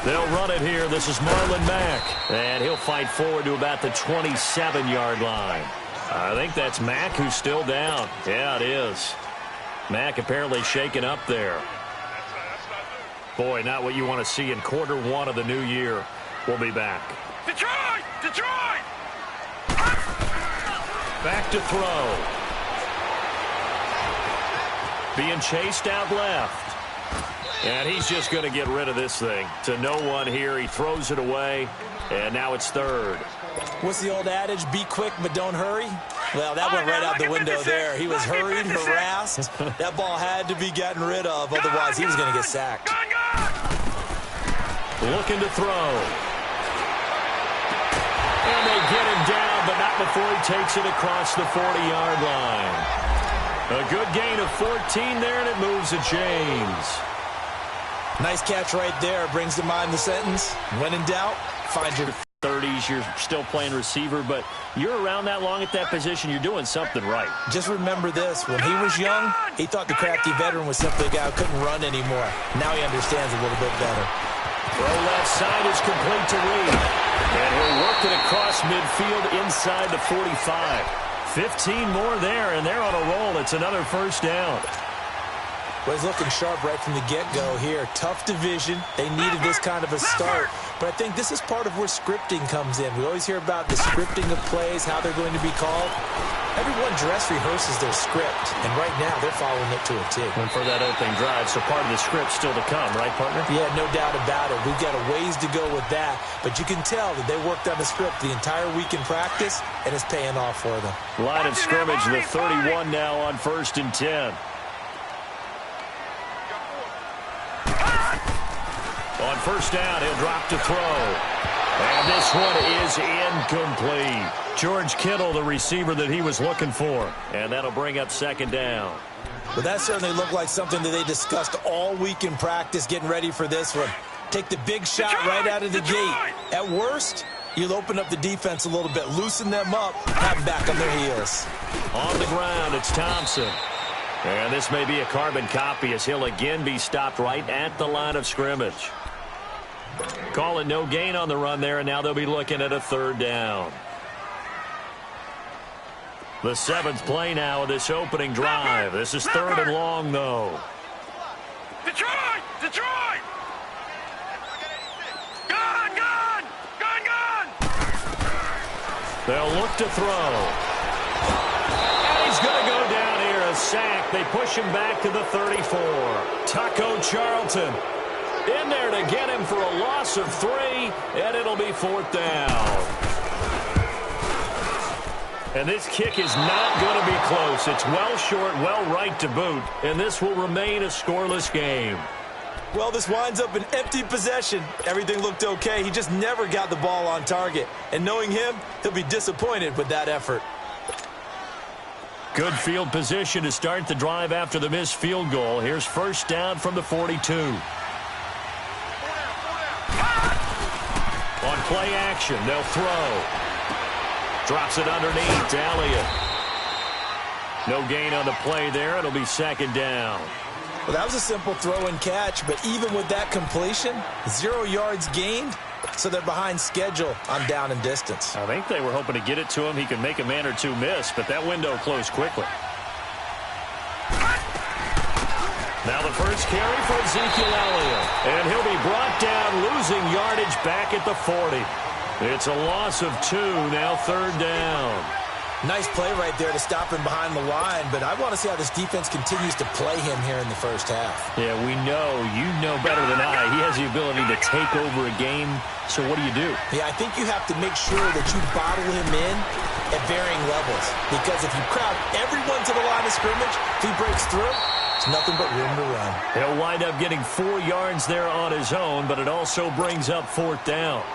They'll run it here. This is Marlon Mack. And he'll fight forward to about the 27-yard line. I think that's Mack who's still down. Yeah, it is. Mack apparently shaken up there. Boy, not what you want to see in quarter one of the new year. We'll be back. Detroit! Detroit! Back to throw. Being chased out left. And he's just going to get rid of this thing. To no one here. He throws it away. And now it's third. What's the old adage? Be quick, but don't hurry. Well, that went right out the window there. He was hurried, harassed. That ball had to be gotten rid of. Otherwise, he was going to get sacked. Looking to throw. And they get him down, but not before he takes it across the 40-yard line. A good gain of 14 there, and it moves to James. Nice catch right there. Brings to mind the sentence, when in doubt, find your 30s. You're still playing receiver, but you're around that long at that position. You're doing something right. Just remember this. When he was young, he thought the crafty veteran was simply a guy who couldn't run anymore. Now he understands a little bit better. Throw left side is complete to Reed. And he'll work it across midfield inside the 45. 15 more there, and they're on a roll. It's another first down. Well, he's looking sharp right from the get-go here. Tough division. They needed this kind of a start. But I think this is part of where scripting comes in. We always hear about the scripting of plays, how they're going to be called. Everyone dress rehearses their script, and right now they're following it to a T. And for that opening drive, so part of the script still to come, right, partner? Yeah, no doubt about it. We've got a ways to go with that, but you can tell that they worked on the script the entire week in practice, and it's paying off for them. Line of scrimmage, the 31 now on 1st and 10. On first down, he'll drop to throw. And this one is incomplete. George Kittle, the receiver that he was looking for. And that'll bring up second down. Well, that certainly looked like something that they discussed all week in practice, getting ready for this one. Take the big shot right out of the gate. At worst, you'll open up the defense a little bit, loosen them up, have them back on their heels. On the ground, it's Thompson. And this may be a carbon copy as he'll again be stopped right at the line of scrimmage. Call it no gain on the run there, and now they'll be looking at a third down. The 7th play now of this opening drive. This is 3rd and long, though. Detroit! Detroit! Gun! Gun! Gun! Gun! They'll look to throw. And he's going to go down here, a sack. They push him back to the 34. Taco Charlton in there to get him for a loss of 3, and it'll be 4th down. And this kick is not going to be close. It's well short, well right to boot, and this will remain a scoreless game. Well, this winds up an empty possession. Everything looked okay. He just never got the ball on target. And knowing him, he'll be disappointed with that effort. Good field position to start the drive after the missed field goal. Here's first down from the 42. On play action, they'll throw. Drops it underneath to Elliott. No gain on the play there. It'll be second down. Well, that was a simple throw and catch, but even with that completion, 0 yards gained, so they're behind schedule on down and distance. I think they were hoping to get it to him. He could make a man or two miss, but that window closed quickly. Now the first carry for Ezekiel Elliott. And he'll be brought down, losing yardage back at the 40. It's a loss of 2, now 3rd down. Nice play right there to stop him behind the line, but I want to see how this defense continues to play him here in the first half. Yeah, we know. You know better than I. He has the ability to take over a game, so what do? Yeah, I think you have to make sure that you bottle him in at varying levels, because if you crowd everyone to the line of scrimmage, if he breaks through, it's nothing but room to run. He'll wind up getting 4 yards there on his own, but it also brings up 4th down.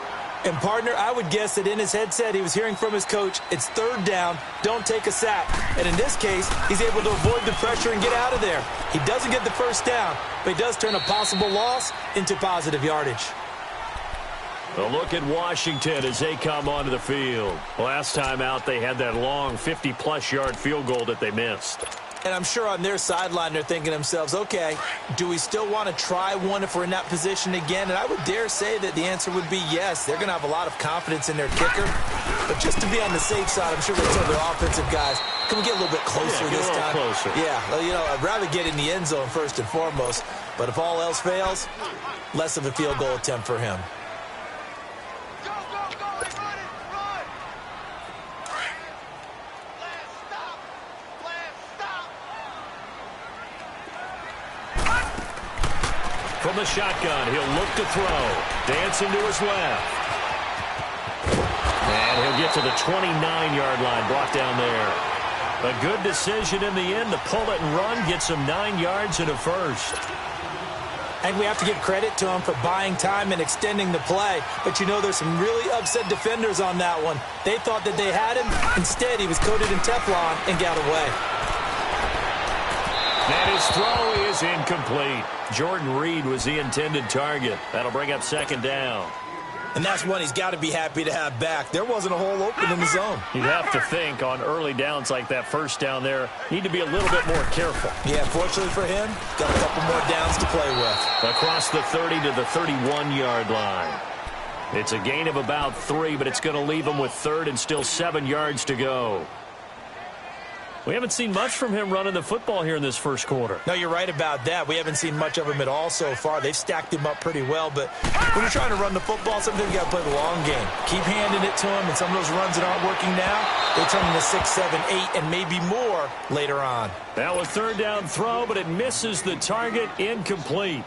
And, partner, I would guess that in his headset he was hearing from his coach, it's 3rd down, don't take a sack. And in this case, he's able to avoid the pressure and get out of there. He doesn't get the first down, but he does turn a possible loss into positive yardage. A look at Washington as they come onto the field. Last time out, they had that long 50-plus yard field goal that they missed. And I'm sure on their sideline they're thinking to themselves, okay, do we still want to try one if we're in that position again? And I would dare say that the answer would be yes. They're going to have a lot of confidence in their kicker. But just to be on the safe side, I'm sure they tell their offensive guys, can we get a little bit closer this time? Closer. Yeah, I'd rather get in the end zone first and foremost. But if all else fails, less of a field goal attempt for him. From the shotgun, he'll look to throw. Dancing to his left. And he'll get to the 29-yard line, brought down there. A good decision in the end to pull it and run, get some 9 yards and a first. I think we have to give credit to him for buying time and extending the play. But there's some really upset defenders on that one. They thought that they had him. Instead, he was coated in Teflon and got away. And his throw is incomplete. Jordan Reed was the intended target. That'll bring up second down. And that's one he's got to be happy to have back. There wasn't a hole open in the zone. You'd have to think on early downs like that first down there, need to be a little bit more careful. Yeah, fortunately for him, got a couple more downs to play with. Across the 30 to the 31-yard line. It's a gain of about 3, but it's going to leave him with third and still 7 yards to go. We haven't seen much from him running the football here in this first quarter. No, you're right about that. We haven't seen much of him at all so far. They've stacked him up pretty well, but when you're trying to run the football, sometimes you got to play the long game. Keep handing it to him, and some of those runs that aren't working now, they turn into 6, 7, 8, and maybe more later on. That was third down throw, but it misses the target, incomplete.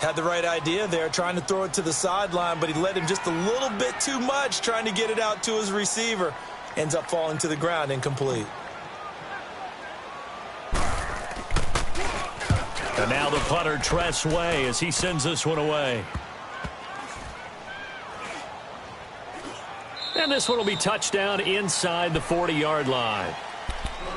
Had the right idea there, trying to throw it to the sideline, but he led him just a little bit too much, trying to get it out to his receiver. Ends up falling to the ground, incomplete. And now the punter, Tress Way, as he sends this one away. And this one will be touchdown inside the 40-yard line.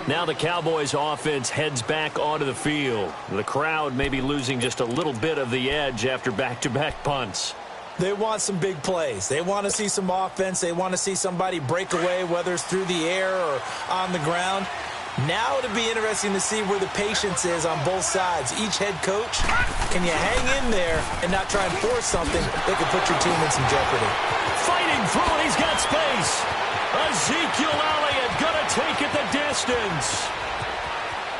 Now the Cowboys offense heads back onto the field. The crowd may be losing just a little bit of the edge after back-to-back punts. They want some big plays. They want to see some offense. They want to see somebody break away, whether it's through the air or on the ground. Now it'll be interesting to see where the patience is on both sides. Each head coach, can you hang in there and not try and force something that could put your team in some jeopardy? Fighting through it, he's got space. Ezekiel Elliott gonna take it the distance.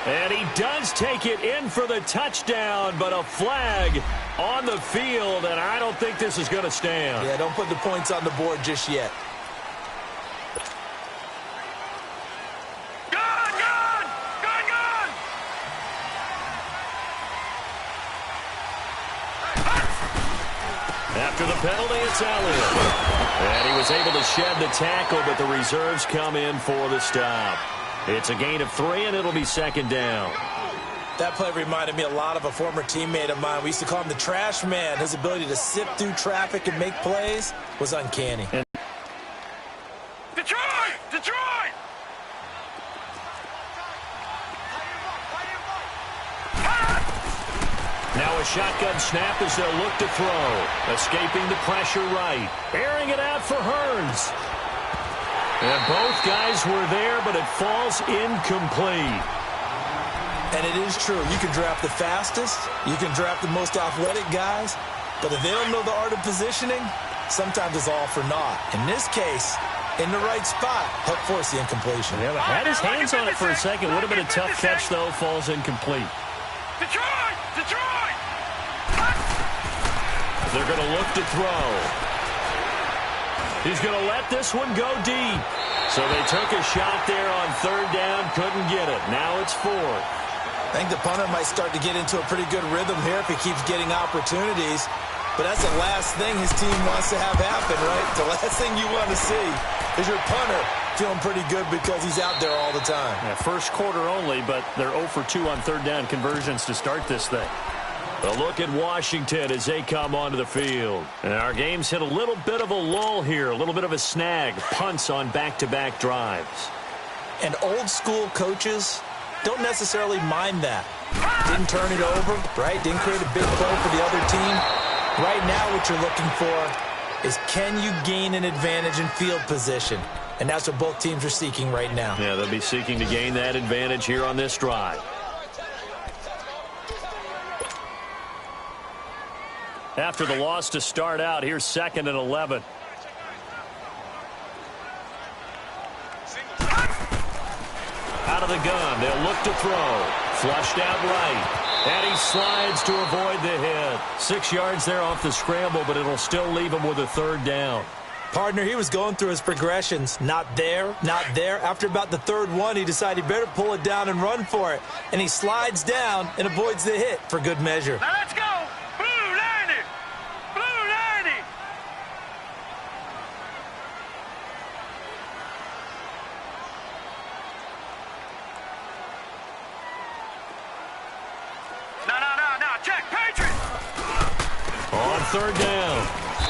And he does take it in for the touchdown, but a flag on the field, and I don't think this is going to stand. Yeah, don't put the points on the board just yet. After the penalty, it's Elliott. And he was able to shed the tackle, but the reserves come in for the stop. It's a gain of 3, and it'll be second down. That play reminded me a lot of a former teammate of mine. We used to call him the trash man. His ability to sift through traffic and make plays was uncanny. Detroit! Detroit! Now a shotgun snap as they'll look to throw. Escaping the pressure right. Airing it out for Hearns. And both guys were there, but it falls incomplete. And it is true. You can draft the fastest. You can draft the most athletic guys. But if they don't know the art of positioning, sometimes it's all for naught. In this case, in the right spot, helped force the incompletion. Yeah, had his hands on it for a second. Would have been a tough catch, though. Falls incomplete. Detroit! Detroit! They're going to look to throw. He's going to let this one go deep. So they took a shot there on third down, couldn't get it. Now it's fourth. I think the punter might start to get into a pretty good rhythm here if he keeps getting opportunities. But that's the last thing his team wants to have happen, right? The last thing you want to see is your punter feeling pretty good because he's out there all the time. Yeah, first quarter only, but they're 0 for 2 on third down conversions to start this thing. A look at Washington as they come onto the field. And our game's hit a little bit of a lull here, a little bit of a snag. Punts on back-to-back drives. And old-school coaches don't necessarily mind that. Didn't turn it over, right? Didn't create a big play for the other team. Right now what you're looking for is can you gain an advantage in field position? And that's what both teams are seeking right now. Yeah, they'll be seeking to gain that advantage here on this drive. After the loss to start out, here's 2nd and 11. Out of the gun, they'll look to throw. Flushed out right. And he slides to avoid the hit. 6 yards there off the scramble, but it'll still leave him with a 3rd down. Partner, he was going through his progressions. Not there, not there. After about the 3rd one, he decided he better pull it down and run for it. And he slides down and avoids the hit for good measure. Now let's go. Blue 90. Blue 90. No. Check. Patriot. On 3rd down,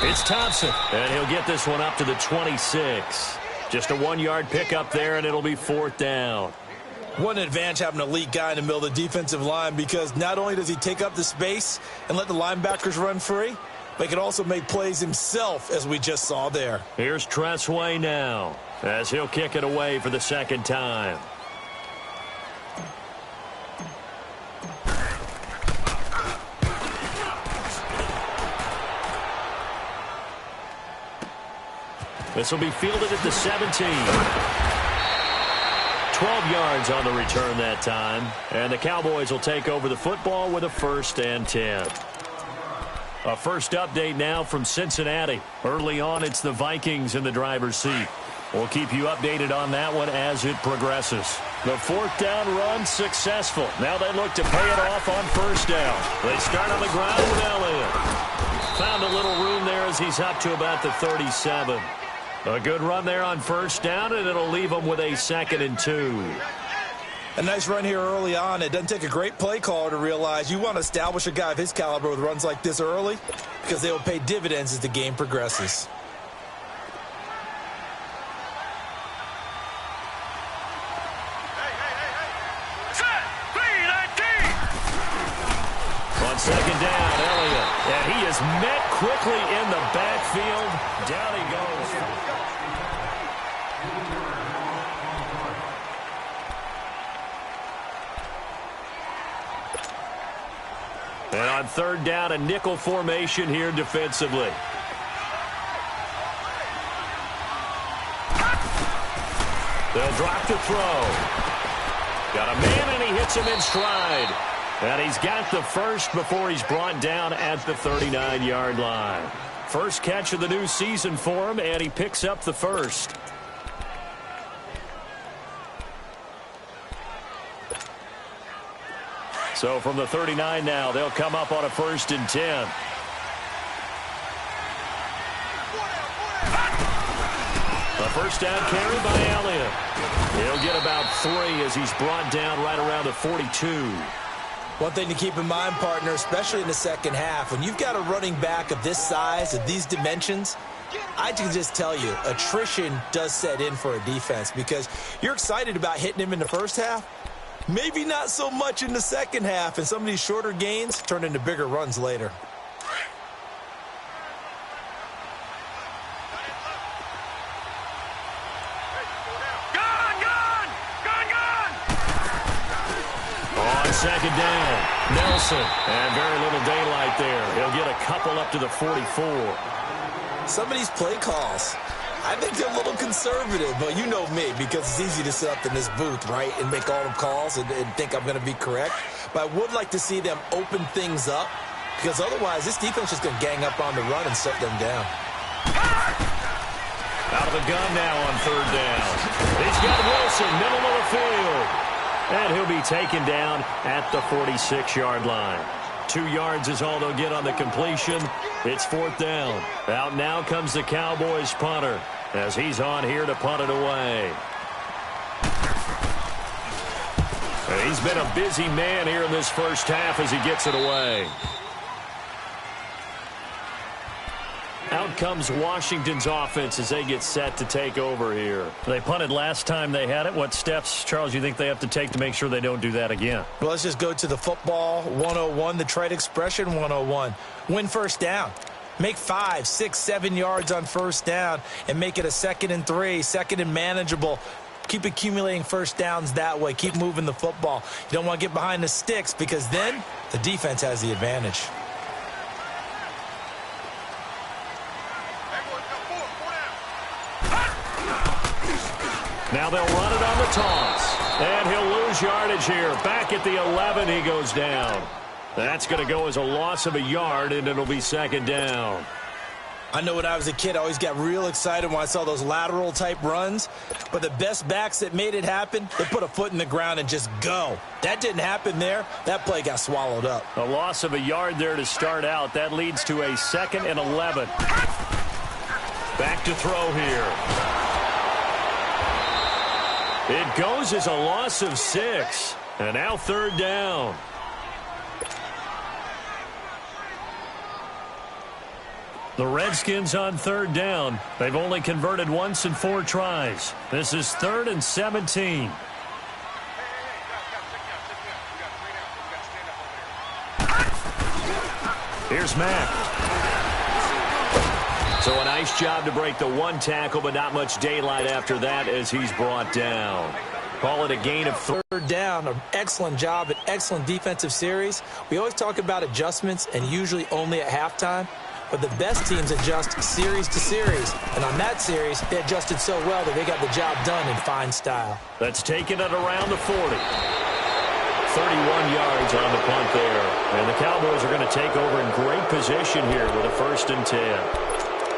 it's Thompson, and he'll get this one up to the 26. Just a 1-yard pickup there, and it'll be 4th down. What an advantage having an elite guy in the middle of the defensive line, because not only does he take up the space and let the linebackers run free, but he can also make plays himself, as we just saw there. Here's Tressway now, as he'll kick it away for the 2nd time. This will be fielded at the 17. 12 yards on the return that time. And the Cowboys will take over the football with a 1st and 10. A first update now from Cincinnati. Early on, it's the Vikings in the driver's seat. We'll keep you updated on that one as it progresses. The 4th down run successful. Now they look to pay it off on 1st down. They start on the ground with Elliott. Found a little room there as he's up to about the 37. A good run there on 1st down, and it'll leave them with a 2nd and 2. A nice run here early on. It doesn't take a great play caller to realize you want to establish a guy of his caliber with runs like this early, because they will pay dividends as the game progresses. Set. P19. On 2nd down, Elliott. And he is met quickly in the backfield. Down he goes. And on 3rd down, a nickel formation here defensively. They'll drop to throw. Got a man, and he hits him in stride. And he's got the 1st before he's brought down at the 39-yard line. First catch of the new season for him, and he picks up the 1st. So from the 39 now, they'll come up on a 1st and 10. A 1st down carry by Elliott. He'll get about 3 as he's brought down right around the 42. One thing to keep in mind, partner, especially in the 2nd half, when you've got a running back of this size, of these dimensions, I can just tell you, attrition does set in for a defense, because you're excited about hitting him in the 1st half. Maybe not so much in the 2nd half, and some of these shorter gains turn into bigger runs later. On 2nd down, Nelson. And very little daylight there. He'll get a couple up to the 44. Some of these play calls, I think they're a little conservative, but you know me, because it's easy to sit up in this booth, right, and make all the calls and think I'm going to be correct. But I would like to see them open things up, because otherwise this defense is just going to gang up on the run and shut them down. Out of the gun now on 3rd down. He's got Wilson, middle of the field. And he'll be taken down at the 46-yard line. 2 yards is all they'll get on the completion. It's 4th down. Out now comes the Cowboys punter as he's on here to punt it away. And he's been a busy man here in this 1st half as he gets it away. Out comes Washington's offense as they get set to take over here. They punted last time they had it. What steps, Charles, you think they have to take to make sure they don't do that again? Well, let's just go to the football 101, the trite expression 101. Win 1st down. Make 5, 6, 7 yards on first down and make it a 2nd and 3, 2nd and manageable. Keep accumulating first downs that way. Keep moving the football. You don't want to get behind the sticks because then the defense has the advantage. Now they'll run it on the toss. And he'll lose yardage here. Back at the 11, he goes down. That's going to go as a loss of a yard, and it'll be 2nd down. I know when I was a kid, I always got real excited when I saw those lateral-type runs. But the best backs that made it happen, they put a foot in the ground and just go. That didn't happen there. That play got swallowed up. A loss of a yard there to start out. That leads to a 2nd and 11. Back to throw here. It goes as a loss of 6. And now 3rd down. The Redskins on 3rd down. They've only converted once in 4 tries. This is 3rd and 17. Here's Mack. So a nice job to break the 1 tackle, but not much daylight after that as he's brought down. Call it a gain of 3rd down. An excellent job, an excellent defensive series. We always talk about adjustments and usually only at halftime. But the best teams adjust series to series. And on that series, they adjusted so well that they got the job done in fine style. That's taken it around the 40. 31 yards on the punt there. And the Cowboys are going to take over in great position here with a 1st and 10.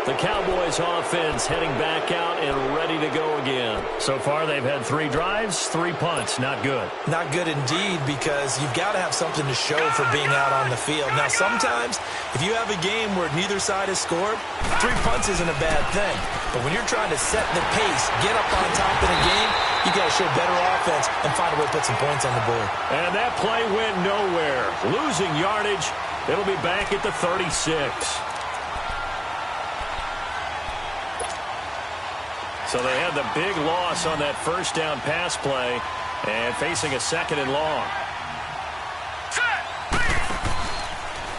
The Cowboys offense heading back out and ready to go again. So far, they've had 3 drives, 3 punts. Not good. Not good indeed, because you've got to have something to show for being out on the field. Now, sometimes, if you have a game where neither side has scored, 3 punts isn't a bad thing. But when you're trying to set the pace, get up on top in a game, you got to show better offense and find a way to put some points on the board. And that play went nowhere. Losing yardage. It'll be back at the 36. So they had the big loss on that 1st down pass play and facing a 2nd and long.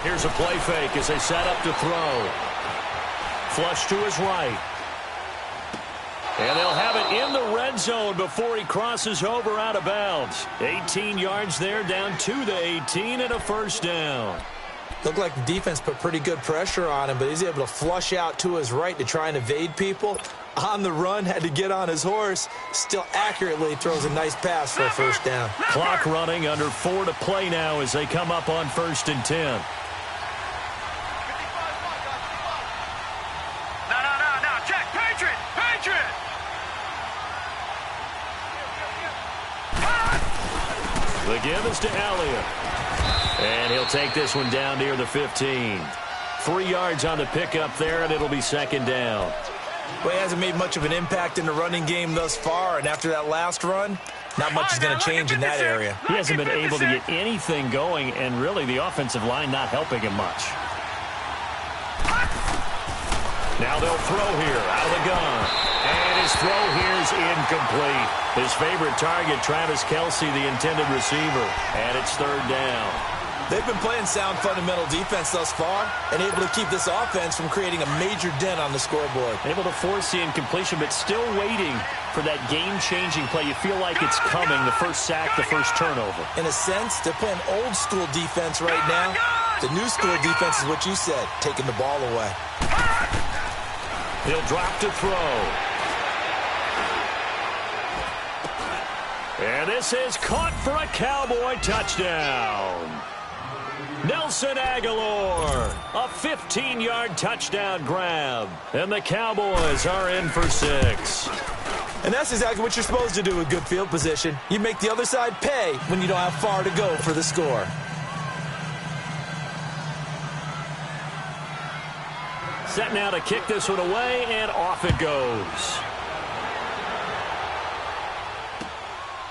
Here's a play fake as they set up to throw. Flush to his right. And they'll have it in the red zone before he crosses over out of bounds. 18 yards there, down to the 18 and a 1st down. Looked like the defense put pretty good pressure on him, but he's able to flush out to his right to try and evade people. On the run, had to get on his horse. Still accurately throws a nice pass for a 1st down. Clock running, under 4 to play now as they come up on 1st and 10. No, check. Patriot! The give is to Elliott. And he'll take this one down near the 15. 3 yards on the pickup there, and it'll be 2nd down. Well, he hasn't made much of an impact in the running game thus far, and after that last run, not much is going to change in that area. He hasn't been able to get anything going, and really the offensive line not helping him much. Now they'll throw here out of the gun. And his throw here is incomplete. His favorite target, Travis Kelce, the intended receiver. And it's 3rd down. They've been playing sound fundamental defense thus far and able to keep this offense from creating a major dent on the scoreboard. Able to force the incompletion, but still waiting for that game-changing play. You feel like it's coming, the first sack, the first turnover. In a sense, they're playing old-school defense right now. The new-school defense is what you said, taking the ball away. He'll drop to throw. And this is caught for a Cowboy touchdown. Nelson Aguilar, a 15-yard touchdown grab. And the Cowboys are in for 6. And that's exactly what you're supposed to do with good field position. You make the other side pay when you don't have far to go for the score. Set now to kick this one away, and off it goes.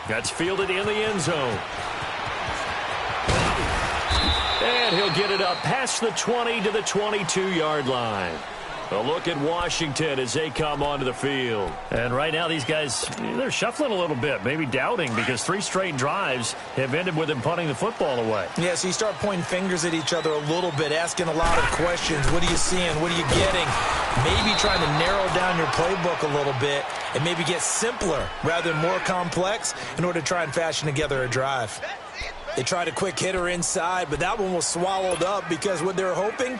That's fielded in the end zone. And he'll get it up past the 20 to the 22-yard line. A look at Washington as they come onto the field. And right now these guys, they're shuffling a little bit, maybe doubting, because 3 straight drives have ended with them punting the football away. Yeah, so you start pointing fingers at each other a little bit, asking a lot of questions. What are you seeing? What are you getting? Maybe trying to narrow down your playbook a little bit and maybe get simpler rather than more complex in order to try and fashion together a drive. They tried a quick hitter inside, but that one was swallowed up because what they're hoping,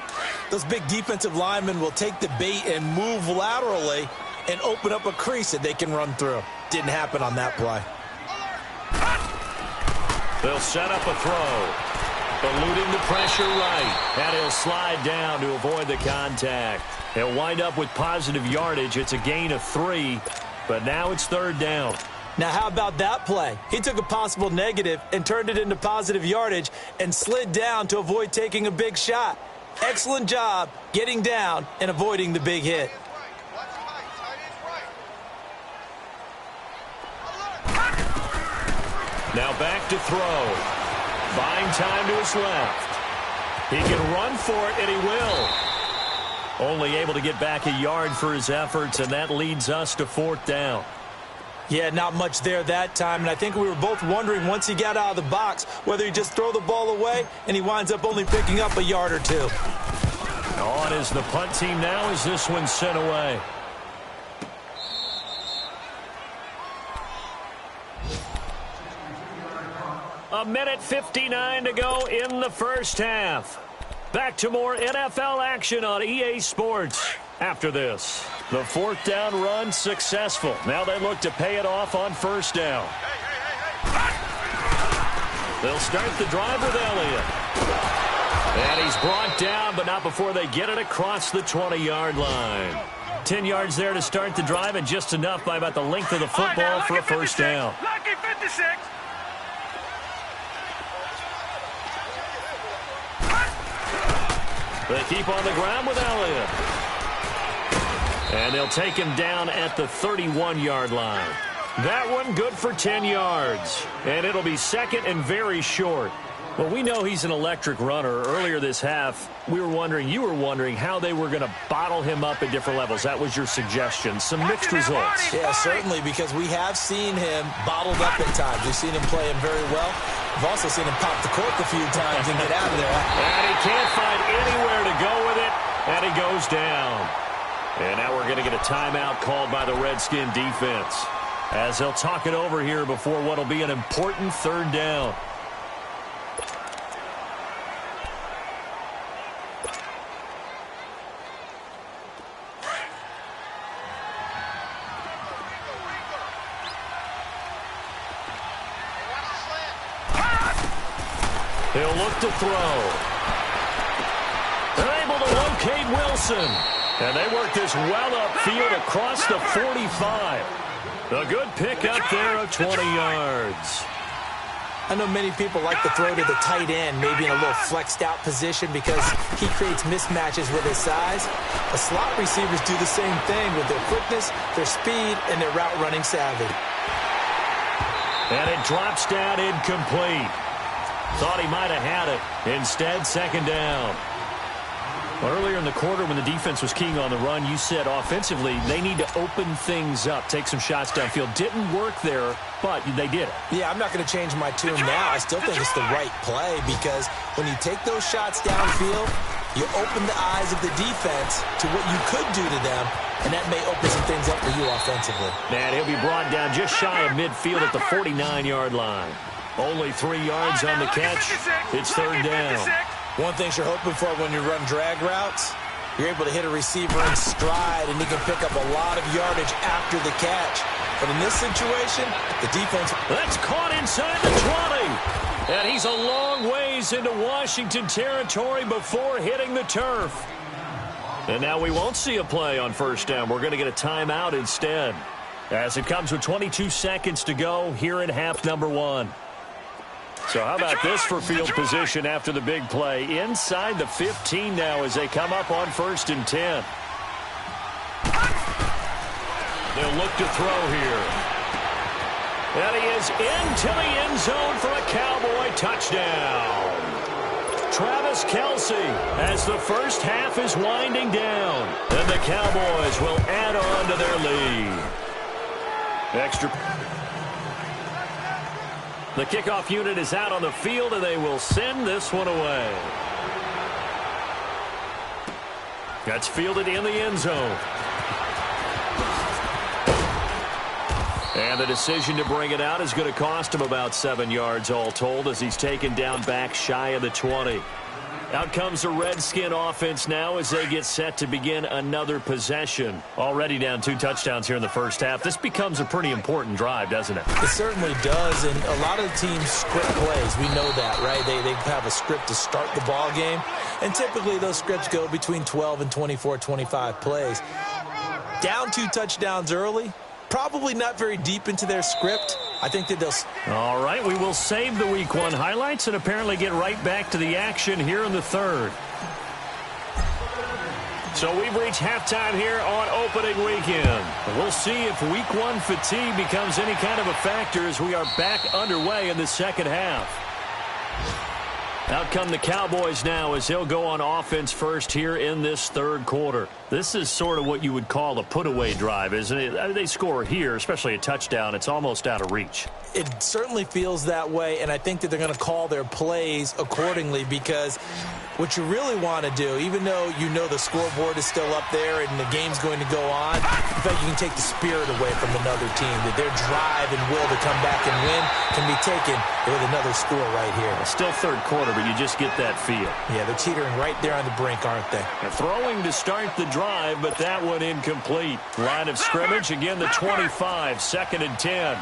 those big defensive linemen will take the bait and move laterally and open up a crease that they can run through. Didn't happen on that play. They'll set up a throw. Eluding the pressure right. And he'll slide down to avoid the contact. He'll wind up with positive yardage. It's a gain of 3, but now it's 3rd down. Now, how about that play? He took a possible negative and turned it into positive yardage and slid down to avoid taking a big shot. Excellent job getting down and avoiding the big hit. Now back to throw. Buying time to his left. He can run for it, and he will. Only able to get back a yard for his efforts, and that leads us to 4th down. Yeah, not much there that time, and I think we were both wondering once he got out of the box whether he'd just throw the ball away, and he winds up only picking up a yard or 2. On is the punt team now as this one's sent away. A minute 59 to go in the first half. Back to more NFL action on EA Sports after this. The 4th down run successful. Now they look to pay it off on 1st down. They'll start the drive with Elliott. And he's brought down, but not before they get it across the 20-yard line. 10 yards there to start the drive, and just enough by about the length of the football for a 1st down. Lucky 56. They keep on the ground with Elliott. And they'll take him down at the 31-yard line. That one good for 10 yards. And it'll be 2nd and very short. Well, we know he's an electric runner. Earlier this half, you were wondering how they were going to bottle him up at different levels. That was your suggestion. Some mixed results. Yeah, certainly, because we have seen him bottled up at times. We've seen him play him very well. We've also seen him pop the cork a few times and get out of there. And he can't find anywhere to go with it, and he goes down. And now we're going to get a timeout called by the Redskin defense, as they'll talk it over here before what will be an important 3rd down. He'll look to throw. They're able to locate Wilson. And they work this well upfield across the 45. A good pick up there of 20 yards. I know many people like to throw to the tight end, maybe in a little flexed out position because he creates mismatches with his size. The slot receivers do the same thing with their quickness, their speed, and their route running savvy. And it drops down incomplete. Thought he might have had it. Instead, 2nd down. Well, earlier in the quarter when the defense was keying on the run, you said offensively they need to open things up, take some shots downfield. Didn't work there, but they did it. Yeah, I'm not going to change my tune now. I still think it's the right play because when you take those shots downfield, you open the eyes of the defense to what you could do to them, and that may open some things up for you offensively. And he'll be brought down just shy of midfield at the 49-yard line. Only 3 yards on the catch. It's 3rd down. One thing you're hoping for when you run drag routes, you're able to hit a receiver in stride, and he can pick up a lot of yardage after the catch. But in this situation, the defense... That's caught inside the 20. And he's a long ways into Washington territory before hitting the turf. And now we won't see a play on 1st down. We're going to get a timeout instead, as it comes with 22 seconds to go here in half number 1. So how about this for field position after the big play? Inside the 15 now as they come up on 1st and 10. They'll look to throw here. And he is into the end zone for a Cowboy touchdown. Travis Kelce as the first half is winding down. And the Cowboys will add on to their lead. The kickoff unit is out on the field, and they will send this one away. That's fielded in the end zone. And the decision to bring it out is going to cost him about 7 yards all told as he's taken down back shy of the 20. Out comes the Redskin offense now as they get set to begin another possession. Already down 2 touchdowns here in the first half. This becomes a pretty important drive, doesn't it? It certainly does, and a lot of the teams script plays. We know that, right? They have a script to start the ball game, and typically those scripts go between 12 and 24, 25 plays. Down 2 touchdowns early, probably not very deep into their script. I think that they'll... All right, we will save the Week 1 highlights and apparently get right back to the action here in the third. So we've reached halftime here on opening weekend. We'll see if Week 1 fatigue becomes any kind of a factor as we are back underway in the second half. Out come the Cowboys now as they'll go on offense first here in this third quarter. This is sort of what you would call a put-away drive, isn't it? I mean, they score here, especially a touchdown. It's almost out of reach. It certainly feels that way, and I think that they're going to call their plays accordingly because what you really want to do, even though you know the scoreboard is still up there and the game's going to go on, in fact, you can take the spirit away from another team, that their drive and will to come back and win can be taken with another score right here. Still third quarter, but you just get that feel. Yeah, they're teetering right there on the brink, aren't they? They're throwing to start the drive, but that one incomplete. Line of scrimmage, again the 25, 2nd and 10.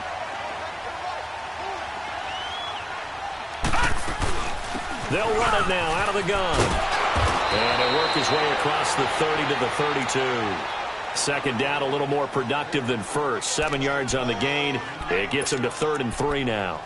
They'll run it now out of the gun. And it'll work his way across the 30 to the 32. Second down, a little more productive than first. 7 yards on the gain. It gets him to 3rd and 3 now.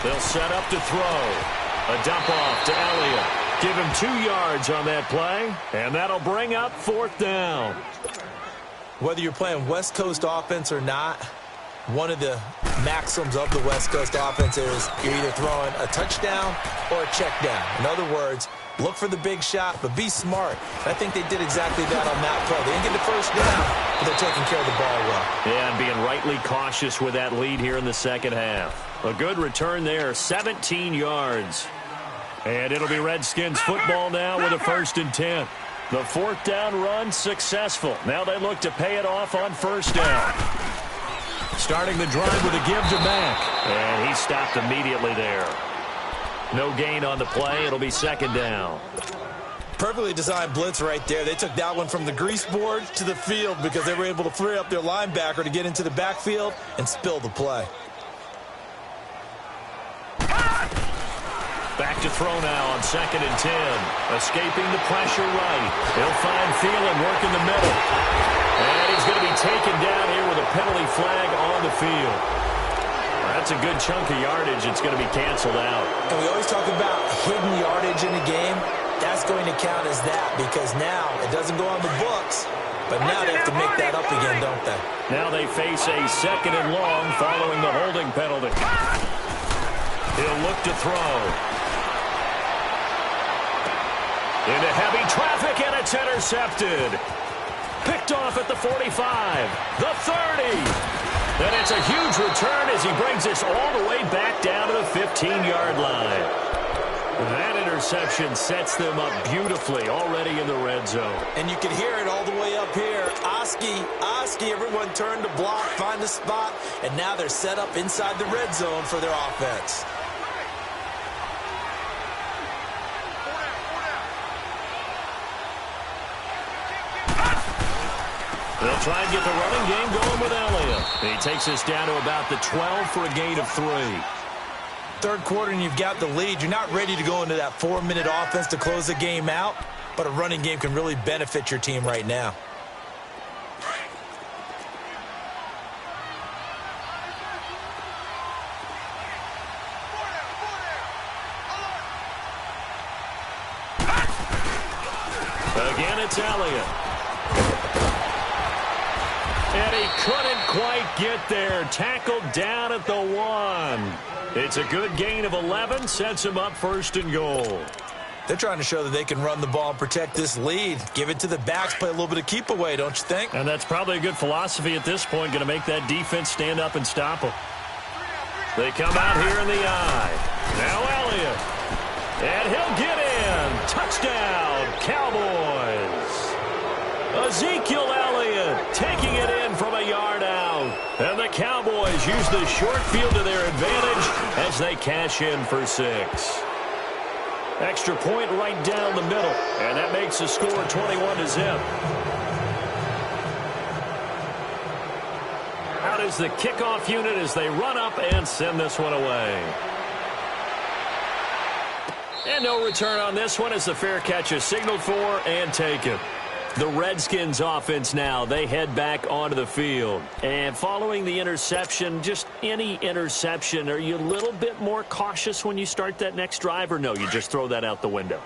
They'll set up to throw. A dump off to Elliott. Give him 2 yards on that play, and that'll bring up 4th down. Whether you're playing West Coast offense or not, one of the maxims of the West Coast offense is you're either throwing a touchdown or a check down. In other words, look for the big shot, but be smart. I think they did exactly that on that play. They didn't get the first down, but they're taking care of the ball well. Yeah, and being rightly cautious with that lead here in the second half. A good return there, 17 yards. And it'll be Redskins football now with a 1st and 10. The 4th down run successful. Now they look to pay it off on 1st down. Starting the drive with a give to Mack. And he stopped immediately there. No gain on the play. It'll be 2nd down. Perfectly designed blitz right there. They took that one from the grease board to the field because they were able to free up their linebacker to get into the backfield and spill the play. Back to throw now on 2nd and 10. Escaping the pressure right. He'll find Thielen working the middle. And he's going to be taken down here with a penalty flag on the field. That's a good chunk of yardage. It's going to be canceled out. And we always talk about hidden yardage in a game. That's going to count as that because now it doesn't go on the books. But now they have to make that up again, don't they? Now they face a 2nd and long following the holding penalty. He'll look to throw. Into heavy traffic, and it's intercepted. Picked off at the 45, the 30. And it's a huge return as he brings this all the way back down to the 15-yard line. That interception sets them up beautifully already in the red zone. And you can hear it all the way up here. Oski, everyone turned to block, find a spot, and now they're set up inside the red zone for their offense. They'll try and get the running game going with Elliott. He takes us down to about the 12 for a gain of 3. Third quarter and you've got the lead. You're not ready to go into that 4-minute offense to close the game out, but a running game can really benefit your team right now. Again, it's Elliott. And he couldn't quite get there. Tackled down at the 1. It's a good gain of 11. Sets him up 1st and goal. They're trying to show that they can run the ball and protect this lead. Give it to the backs, play a little bit of keep away, don't you think? And that's probably a good philosophy at this point. Going to make that defense stand up and stop them. They come out here in the eye. Now Elliott. And he'll get in. Touchdown, Cowboys. Ezekiel Elliott taking it in from a yard out. And the Cowboys use the short field to their advantage as they cash in for 6. Extra point right down the middle. And that makes the score 21-0. Out is the kickoff unit as they run up and send this one away. And no return on this one as the fair catch is signaled for and taken. The Redskins offense now, they head back onto the field. And following the interception, just any interception, are you a little bit more cautious when you start that next drive, or no, you just throw that out the window?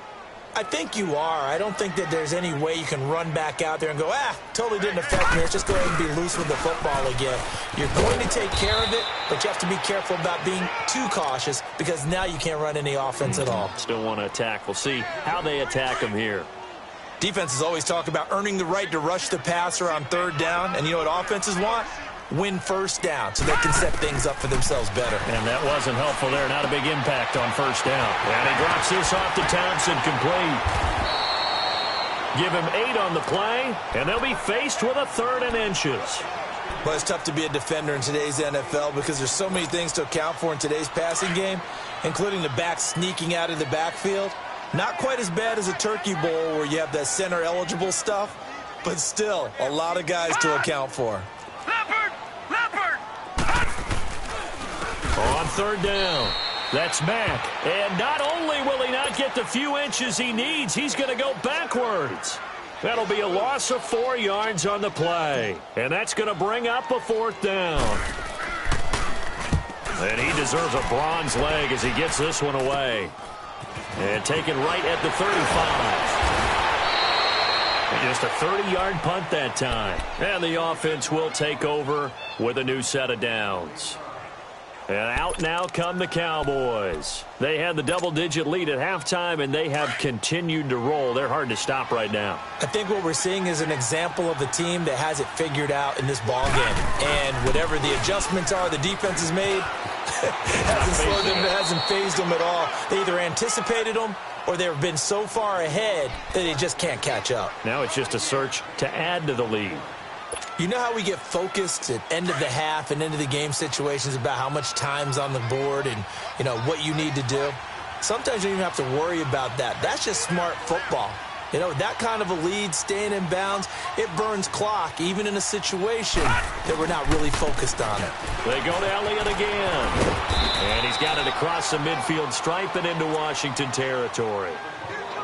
I think you are. I don't think that there's any way you can run back out there and go, totally didn't affect me. Let's just go ahead and be loose with the football again. You're going to take care of it, but you have to be careful about being too cautious because now you can't run any offense at all. Still want to attack. We'll see how they attack them here. Defenses always talk about earning the right to rush the passer on 3rd down, and you know what offenses want? Win 1st down so they can set things up for themselves better. And that wasn't helpful there. Not a big impact on 1st down. And he drops this off to Thompson, complete. Give him 8 on the play, and they'll be faced with a 3rd and inches. But it's tough to be a defender in today's NFL because there's so many things to account for in today's passing game, including the back sneaking out of the backfield. Not quite as bad as a turkey bowl where you have that center-eligible stuff, but still a lot of guys to account for. Leopard! On 3rd down, that's Mack. And not only will he not get the few inches he needs, he's going to go backwards. That'll be a loss of 4 yards on the play. And that's going to bring up a 4th down. And he deserves a bronze leg as he gets this one away. And taken right at the 35. And just a 30-yard punt that time. And the offense will take over with a new set of downs. And out now come the Cowboys. They had the double-digit lead at halftime, and they have continued to roll. They're hard to stop right now. I think what we're seeing is an example of a team that has it figured out in this ballgame. And whatever the adjustments are the defense has made, hasn't slowed them, hasn't phased them at all. They either anticipated them or they've been so far ahead that they just can't catch up. Now it's just a search to add to the lead. You know how we get focused at end of the half and end of the game situations about how much time's on the board and, you know, what you need to do? Sometimes you don't even have to worry about that. That's just smart football. You know, that kind of a lead, staying in bounds, it burns clock, even in a situation that we're not really focused on it. They go to Elliott again. And he's got it across the midfield stripe and into Washington territory.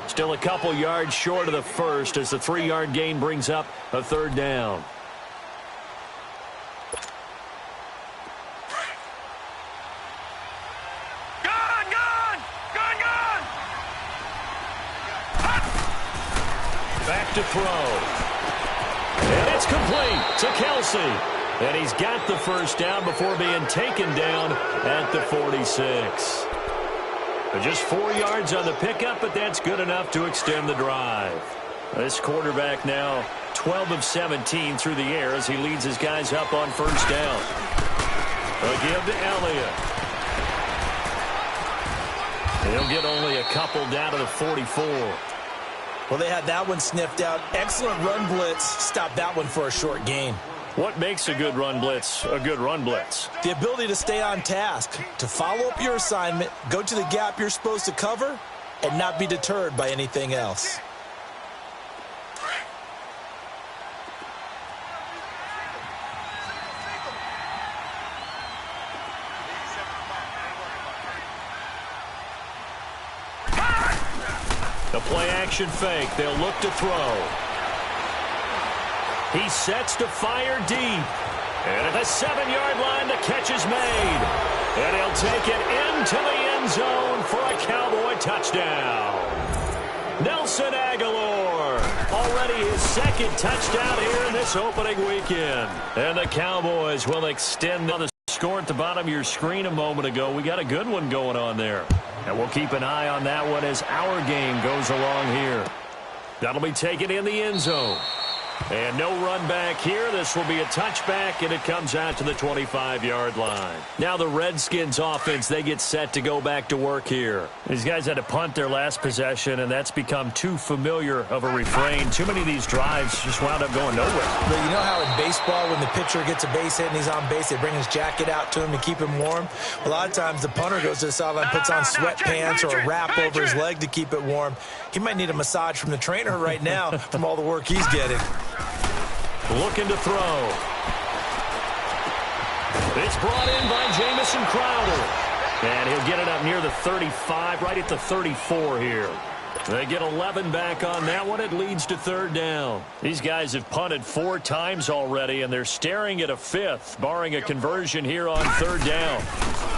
Still a couple yards short of the first as the 3-yard gain brings up a 3rd down. Back to throw. And it's complete to Kelsey. And he's got the 1st down before being taken down at the 46. Just 4 yards on the pickup, but that's good enough to extend the drive. This quarterback now 12 of 17 through the air as he leads his guys up on 1st down. A give to Elliott. He'll get only a couple down to the 44. Well, they had that one sniffed out. Excellent run blitz. Stop that one for a short gain. What makes a good run blitz a good run blitz? The ability to stay on task, to follow up your assignment, go to the gap you're supposed to cover, and not be deterred by anything else. The play-action fake. They'll look to throw. He sets to fire deep. And at the 7-yard line, the catch is made. And he'll take it into the end zone for a Cowboy touchdown. Nelson Aguilar. Already his second touchdown here in this opening weekend. And the Cowboys will extend the score at the bottom of your screen a moment ago. We got a good one going on there. And we'll keep an eye on that one as our game goes along here. That'll be taken in the end zone. And no run back here. This will be a touchback, and it comes out to the 25-yard line. Now the Redskins offense, they get set to go back to work here. These guys had to punt their last possession, and that's become too familiar of a refrain. Too many of these drives just wound up going nowhere. But you know how in baseball, when the pitcher gets a base hit and he's on base, they bring his jacket out to him to keep him warm? A lot of times the punter goes to the sideline, puts on sweatpants or a wrap over his leg to keep it warm. He might need a massage from the trainer right now from all the work he's getting. Looking to throw. It's brought in by Jamison Crowder. And he'll get it up near the 35, right at the 34 here. They get 11 back on that one. It leads to third down. These guys have punted 4 times already, and they're staring at a 5th, barring a conversion here on third down.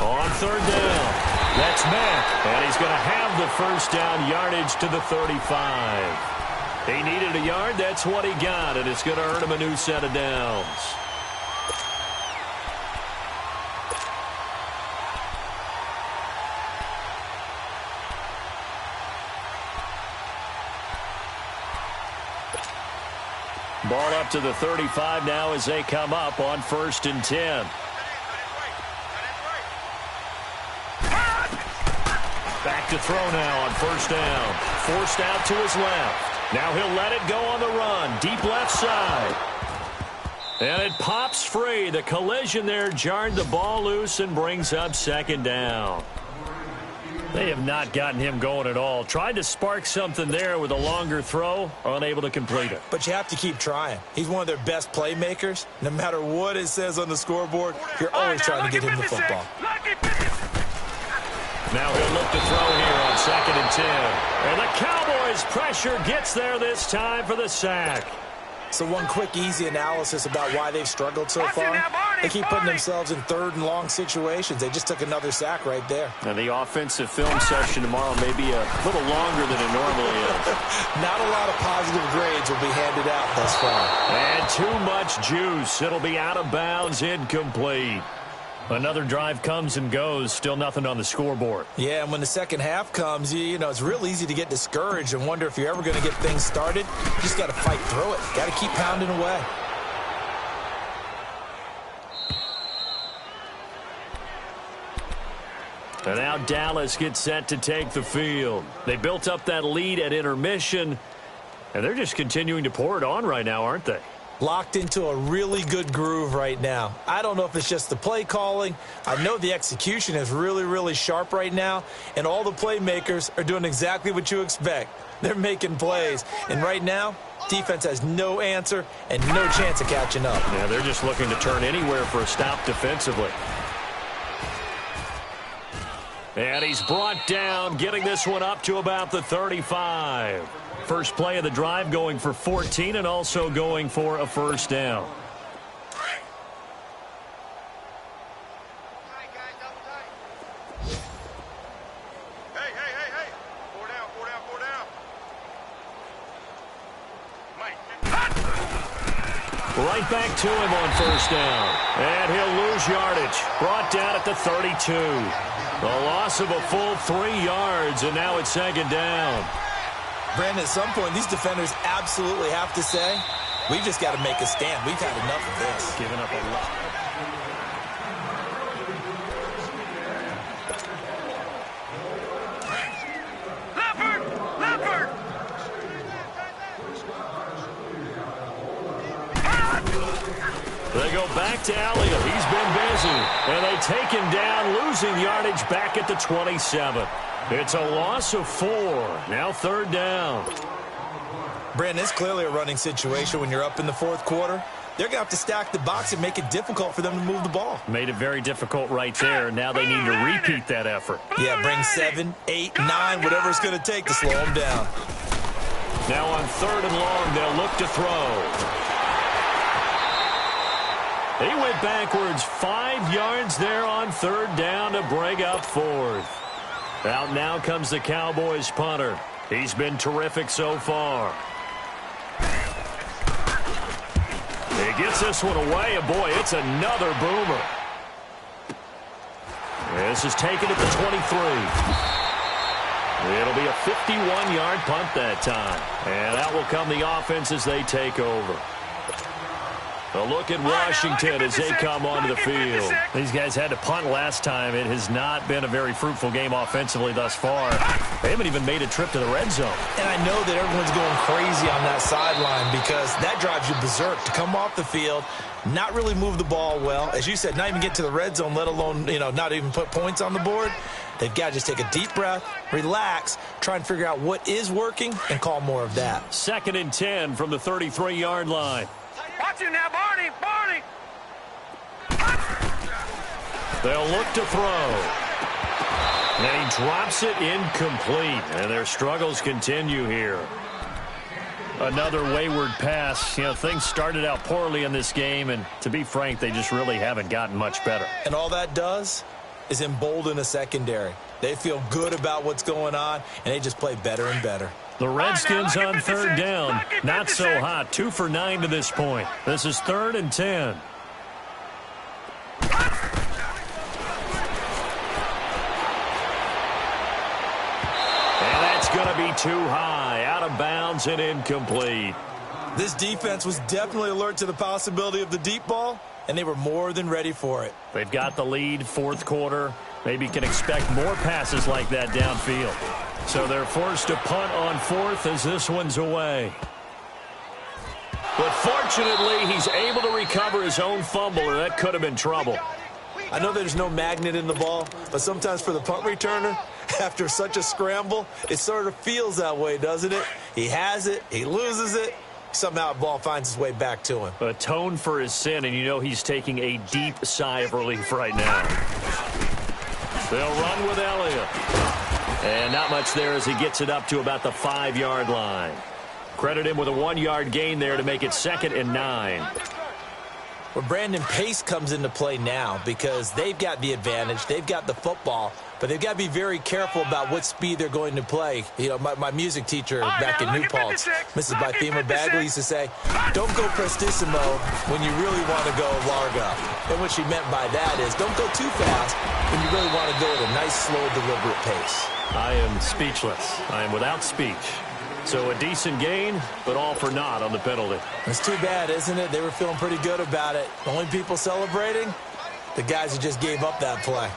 On third down, that's Mack. And he's going to have the first down yardage to the 35. He needed a yard. That's what he got, and it's going to earn him a new set of downs. Ball up to the 35 now as they come up on 1st and 10. Back to throw now on 1st down. Forced out to his left. Now he'll let it go on the run. Deep left side. And it pops free. The collision there jarred the ball loose and brings up 2nd down. They have not gotten him going at all. Tried to spark something there with a longer throw. Unable to complete it. But you have to keep trying. He's one of their best playmakers. No matter what it says on the scoreboard, you're always trying to get him the football. Now he'll look to throw here on 2nd and 10. And the Cowboys' pressure gets there this time for the sack. So one quick, easy analysis about why they've struggled so far. They keep putting themselves in 3rd and long situations. They just took another sack right there. And the offensive film session tomorrow may be a little longer than it normally is. Not a lot of positive grades will be handed out thus far. And too much juice. It'll be out of bounds, incomplete. Another drive comes and goes, still nothing on the scoreboard. Yeah, and when the second half comes, you know, it's real easy to get discouraged and wonder if you're ever going to get things started. You just got to fight through it. Got to keep pounding away. And now Dallas gets set to take the field. They built up that lead at intermission, and they're just continuing to pour it on right now, aren't they? Locked into a really good groove right now. I don't know if it's just the play calling. I know the execution is really, really sharp right now, and all the playmakers are doing exactly what you expect. They're making plays, and right now, defense has no answer and no chance of catching up. Yeah, they're just looking to turn anywhere for a stop defensively. And he's brought down, getting this one up to about the 35. First play of the drive going for 14 and also going for a first down. Hey. 4 down. Right back to him on first down. And he'll lose yardage. Brought down at the 32. A loss of a full 3 yards, and now it's 2nd down. Brandon, at some point, these defenders absolutely have to say, we've just got to make a stand. We've had enough of this. Giving up a lot. Leopard! They go back to Elliott. He's been busy. And they take him down, losing yardage back at the 27. It's a loss of 4. Now 3rd down. Brandon, it's clearly a running situation when you're up in the 4th quarter. They're going to have to stack the box and make it difficult for them to move the ball. Made it very difficult right there. Now they need to repeat that effort. Yeah, bring 7, 8, 9, whatever it's going to take to slow them down. Now on 3rd and long, they'll look to throw. He went backwards 5 yards there on 3rd down to bring up 4th. Out now comes the Cowboys punter. He's been terrific so far. He gets this one away, and boy, it's another boomer. This is taken at the 23. It'll be a 51-yard punt that time. And out will come the offense as they take over. A look at Washington as they come onto the field. These guys had to punt last time. It has not been a very fruitful game offensively thus far. They haven't even made a trip to the red zone. And I know that everyone's going crazy on that sideline because that drives you berserk to come off the field, not really move the ball well. As you said, not even get to the red zone, let alone, not even put points on the board. They've got to just take a deep breath, relax, try and figure out what is working, and call more of that. 2nd and 10 from the 33-yard line. Watch him now, Barney. Barney. They'll look to throw. And he drops it incomplete. And their struggles continue here. Another wayward pass. Things started out poorly in this game, and to be frank, they just really haven't gotten much better. And all that does is embolden a secondary. They feel good about what's going on, and they just play better and better. The Redskins on 3rd down. Not so hot. 2 for 9 to this point. This is 3rd and 10. And that's going to be too high. Out of bounds and incomplete. This defense was definitely alert to the possibility of the deep ball, and they were more than ready for it. They've got the lead, 4th quarter. Maybe can expect more passes like that downfield. So they're forced to punt on 4th as this one's away. But fortunately, he's able to recover his own fumble, or that could have been trouble. I know there's no magnet in the ball, but sometimes for the punt returner, after such a scramble, it sort of feels that way, doesn't it? He has it, he loses it, somehow the ball finds its way back to him. Atone for his sin, and he's taking a deep sigh of relief right now. They'll run with Elliott. And not much there as he gets it up to about the 5-yard line. Credit him with a 1-yard gain there to make it 2nd and 9. Well, Brandon, pace comes into play now because they've got the advantage. They've got the football, but they've got to be very careful about what speed they're going to play. My music teacher back in New Paltz, Mrs. Bythema Bagley, used to say, don't go prestissimo when you really want to go largo. And what she meant by that is don't go too fast when you really want to go at a nice, slow, deliberate pace. I am speechless. I am without speech. So a decent gain, but all for naught on the penalty. It's too bad, isn't it? They were feeling pretty good about it. The only people celebrating, the guys who just gave up that play.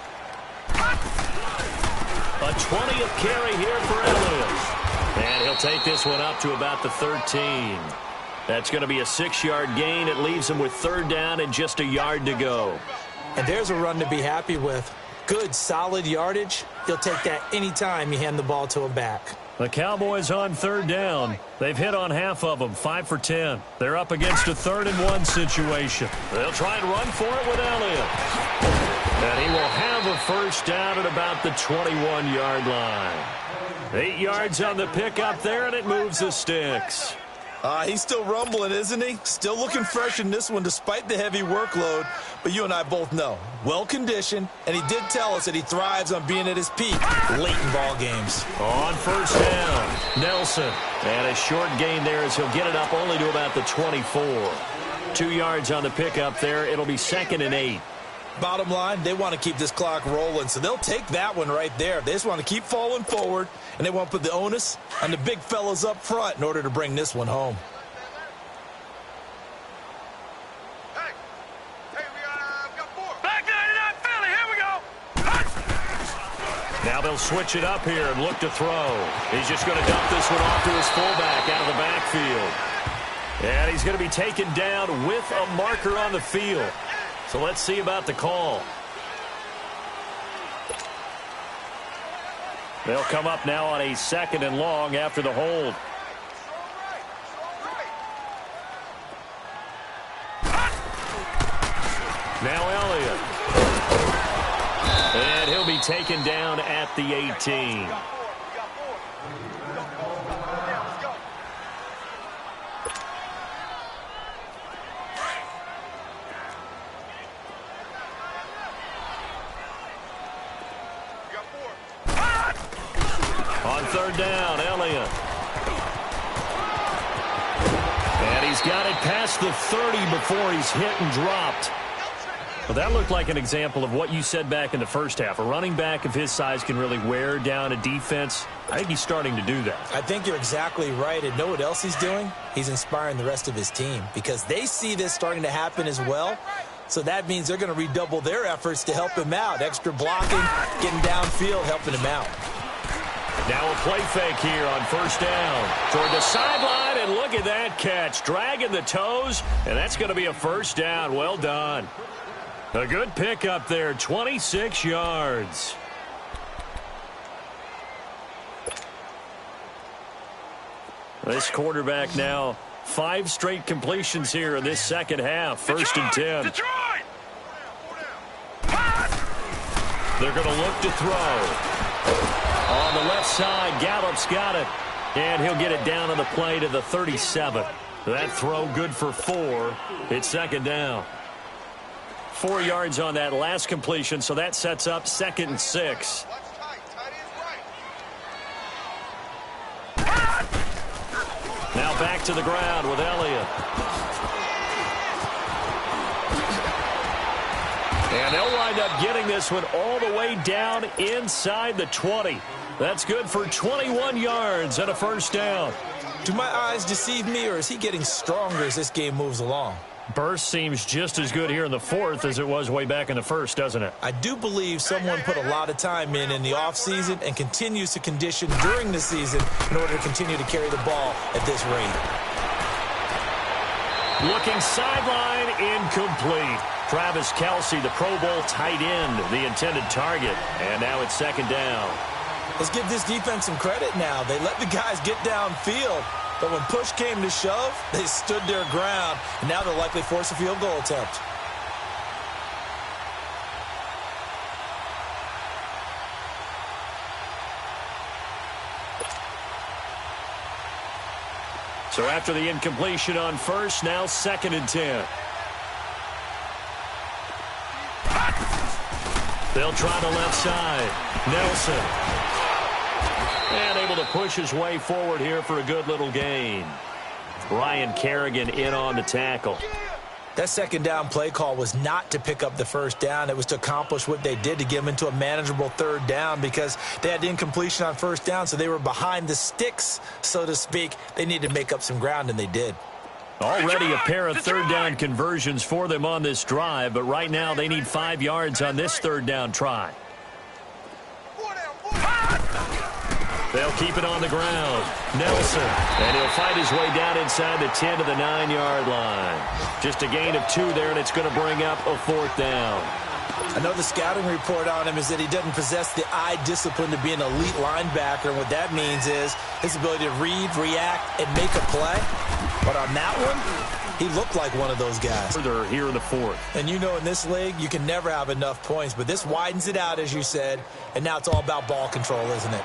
A 20th carry here for Elliott. And he'll take this one up to about the 13. That's going to be a 6-yard gain. It leaves him with 3rd down and just a yard to go. And there's a run to be happy with. Good, solid yardage. He'll take that anytime you hand the ball to him back. The Cowboys on 3rd down. They've hit on half of them, 5 for 10. They're up against a 3rd and 1 situation. They'll try and run for it with Elliott. And he will have a 1st down at about the 21-yard line. 8 yards on the pickup there, and it moves the sticks. He's still rumbling, isn't he? Still looking fresh in this one despite the heavy workload. But you and I both know, well-conditioned, and he did tell us that he thrives on being at his peak late in ball games. On 1st down, Nelson. And a short gain there as he'll get it up only to about the 24. 2 yards on the pickup there. It'll be 2nd and 8. Bottom line, they want to keep this clock rolling, so they'll take that one right there. They just want to keep falling forward, and they want to put the onus on the big fellas up front in order to bring this one home. Hey, we got 4. Back 99 Philly, here we go. Now they'll switch it up here and look to throw. He's just going to dump this one off to his fullback out of the backfield. And he's going to be taken down with a marker on the field. So let's see about the call. They'll come up now on a 2nd and long after the hold. Now Elliott. And he'll be taken down at the 18. On third down, Elliott. And he's got it past the 30 before he's hit and dropped. Well, that looked like an example of what you said back in the first half. A running back of his size can really wear down a defense. I think he's starting to do that. I think you're exactly right. And know what else he's doing? He's inspiring the rest of his team because they see this starting to happen as well. So that means they're going to redouble their efforts to help him out. Extra blocking, getting downfield, helping him out. Now a play fake here on first down. Toward the sideline, and look at that catch. Dragging the toes, and that's going to be a first down. Well done. A good pickup there, 26 yards. This quarterback now 5 straight completions here in this second half. First and 10. Detroit! They're going to look to throw. On the left side, Gallup's got it. And he'll get it down on the play to the 37. That throw good for 4. It's second down. 4 yards on that last completion, so that sets up second and 6. Now back to the ground with Elliott. And they'll wind up getting this one all the way down inside the 20. That's good for 21 yards and a first down. Do my eyes deceive me, or is he getting stronger as this game moves along? Burst seems just as good here in the fourth as it was way back in the first, doesn't it? I do believe someone put a lot of time in the offseason and continues to condition during the season in order to continue to carry the ball at this rate. Looking sideline, incomplete. Travis Kelce, the Pro Bowl tight end, the intended target. And now it's second down. Let's give this defense some credit now. They let the guys get downfield. But when push came to shove, they stood their ground, and now they'll likely force a field goal attempt. So after the incompletion on first, now second and 10. They'll try the left side. Nelson. And able to push his way forward here for a good little gain. Ryan Kerrigan in on the tackle. That second down play call was not to pick up the first down. It was to accomplish what they did to get them into a manageable third down because they had incompletion on first down, so they were behind the sticks, so to speak. They needed to make up some ground, and they did. Already a pair of third down conversions for them on this drive, but right now they need 5 yards on this third down try. They'll keep it on the ground. Nelson. And he'll fight his way down inside the 10 to the 9-yard line. Just a gain of 2 there, and it's going to bring up a fourth down. I know the scouting report on him is that he doesn't possess the eye discipline to be an elite linebacker, and what that means is his ability to read, react, and make a play. But on that one, he looked like one of those guys. Further here in the fourth. And you know in this league, you can never have enough points, but this widens it out, as you said, and now it's all about ball control, isn't it?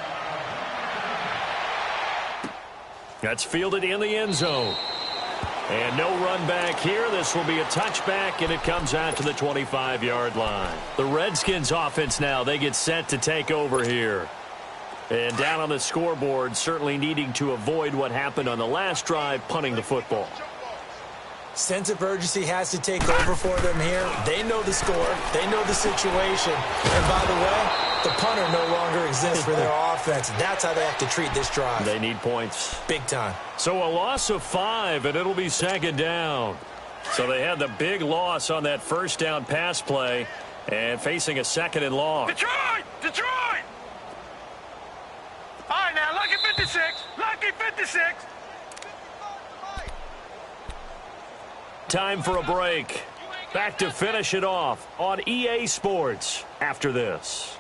That's fielded in the end zone. And no run back here. This will be a touchback, and it comes out to the 25-yard line. The Redskins offense now, they get set to take over here. And down on the scoreboard, certainly needing to avoid what happened on the last drive, punting the football. Sense of urgency has to take over for them here. They know the score. They know the situation. And by the way, the punter no longer exists for their offense. That's how they have to treat this drive. They need points. Big time. So a loss of 5, and it'll be second down. So they had the big loss on that first down pass play and facing a second and long. Detroit! Detroit! All right, now, lucky 56. Lucky 56. Time for a break. Back to finish it off on EA Sports after this.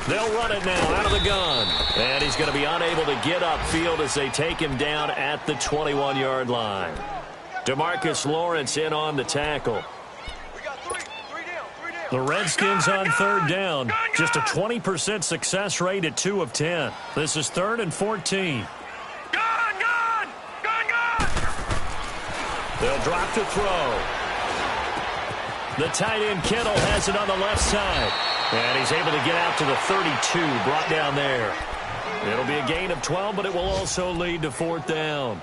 They'll run it now out of the gun. And he's going to be unable to get upfield as they take him down at the 21-yard line. DeMarcus Lawrence in on the tackle. The Redskins on third down. Just a 20% success rate at 2 of 10. This is 3rd and 14. Gun! They'll drop to throw. The tight end Kittle has it on the left side. And he's able to get out to the 32, brought down there. It'll be a gain of 12, but it will also lead to 4th down.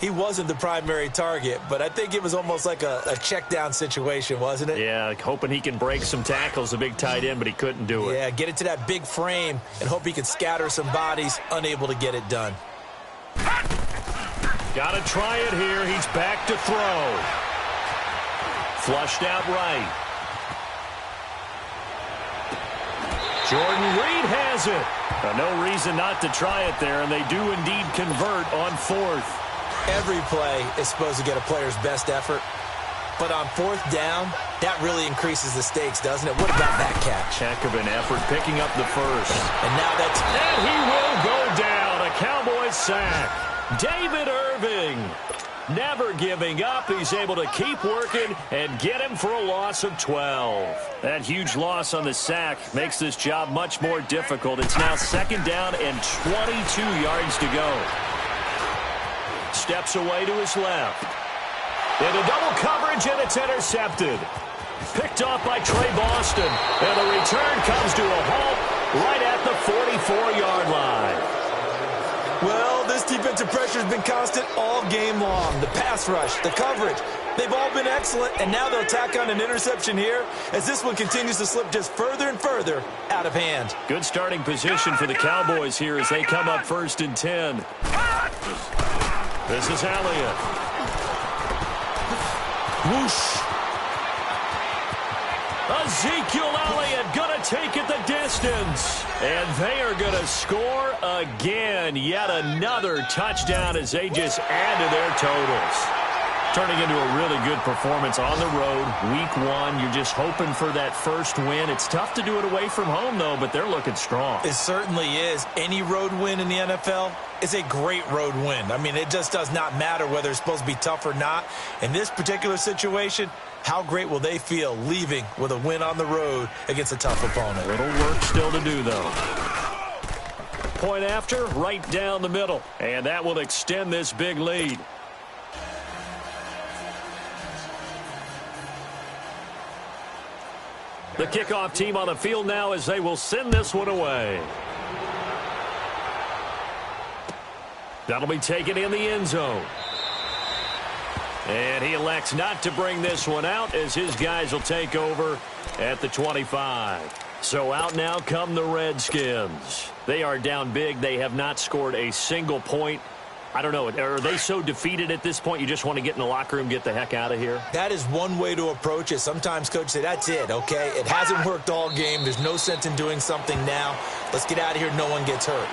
He wasn't the primary target, but I think it was almost like a check down situation, wasn't it? Yeah, hoping he can break some tackles, a big tight end, but he couldn't do it. Yeah, get it to that big frame and hope he can scatter some bodies, unable to get it done. Got to try it here. He's back to throw. Flushed out right. Jordan Reed has it. No reason not to try it there, and they do indeed convert on 4th. Every play is supposed to get a player's best effort, but on 4th down, that really increases the stakes, doesn't it? What about that catch? Heck of an effort, picking up the first. And now that's... And he will go down. A Cowboys sack. David Irving, never giving up. He's able to keep working and get him for a loss of 12. That huge loss on the sack makes this job much more difficult. It's now 2nd down and 22 yards to go. Steps away to his left. Into double coverage, and it's intercepted. Picked off by Trey Boston. And the return comes to a halt right at the 44-yard line. Well, this defensive pressure has been constant all game long. The pass rush, the coverage, they've all been excellent, and now they'll tack on an interception here as this one continues to slip just further and further out of hand. Good starting position for the Cowboys here as they come up 1st and 10. This is Elliott. Whoosh. Ezekiel Elliott going to take it the distance. And they are going to score again. Yet another touchdown as they just add to their totals. Turning into a really good performance on the road. Week 1, you're just hoping for that first win. It's tough to do it away from home, though, but they're looking strong. It certainly is. Any road win in the NFL is a great road win. I mean, it just does not matter whether it's supposed to be tough or not. In this particular situation, how great will they feel leaving with a win on the road against a tough opponent? Little work still to do, though. Point after, right down the middle. And that will extend this big lead. The kickoff team on the field now as they will send this one away. That'll be taken in the end zone. And he elects not to bring this one out as his guys will take over at the 25. So out now come the Redskins. They are down big. They have not scored a single point. I don't know. Are they so defeated at this point you just want to get in the locker room, get the heck out of here? That is one way to approach it. Sometimes coaches say, that's it, okay? It hasn't worked all game. There's no sense in doing something now. Let's get out of here. No one gets hurt.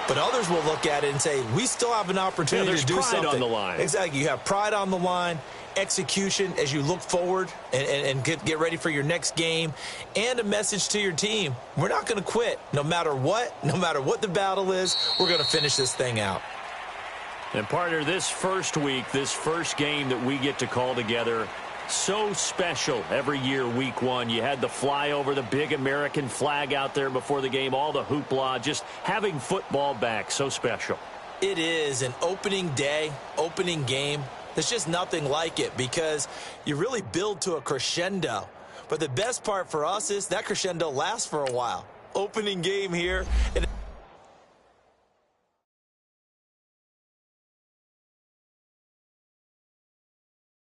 But others will look at it and say, we still have an opportunity to do something. There's pride on the line. Exactly. You have pride on the line, execution as you look forward and get ready for your next game, and a message to your team. We're not going to quit. No matter what the battle is, we're going to finish this thing out. And partner, this first week, this first game that we get to call together, so special every year, week 1. You had the flyover, the big American flag out there before the game, all the hoopla, just having football back, so special. It is an opening day, opening game. There's just nothing like it because you really build to a crescendo. But the best part for us is that crescendo lasts for a while. Opening game here. And